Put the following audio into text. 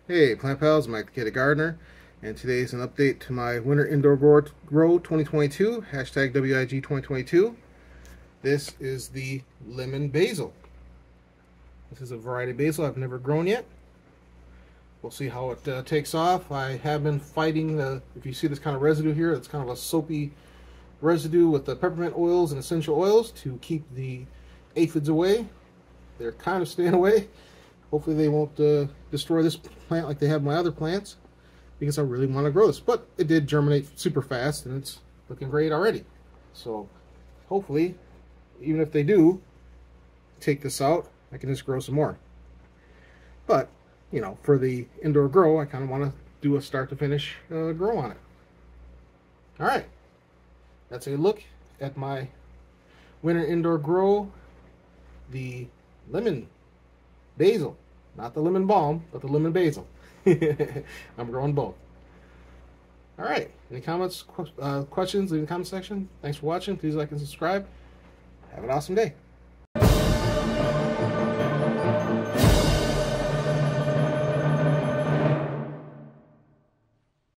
Hey Plant Pals, Mike the Kid Gardener, and today is an update to my Winter Indoor Grow 2022, hashtag WIG 2022. This is the Lemon Basil. This is a variety of basil I've never grown yet. We'll see how it takes off. I have been fighting if you see this kind of residue here, it's kind of a soapy residue with the peppermint oils and essential oils to keep the aphids away. They're kind of staying away. Hopefully they won't destroy this plant like they have my other plants, because I really want to grow this. But it did germinate super fast and it's looking great already. So hopefully, even if they do take this out, I can just grow some more. But, you know, for the indoor grow, I kind of want to do a start to finish grow on it. Alright, that's a look at my winter indoor grow, the lemon basil. Not the lemon balm, but the lemon basil. I'm growing both. All right. Any comments, questions, leave in the comment section. Thanks for watching. Please like and subscribe. Have an awesome day.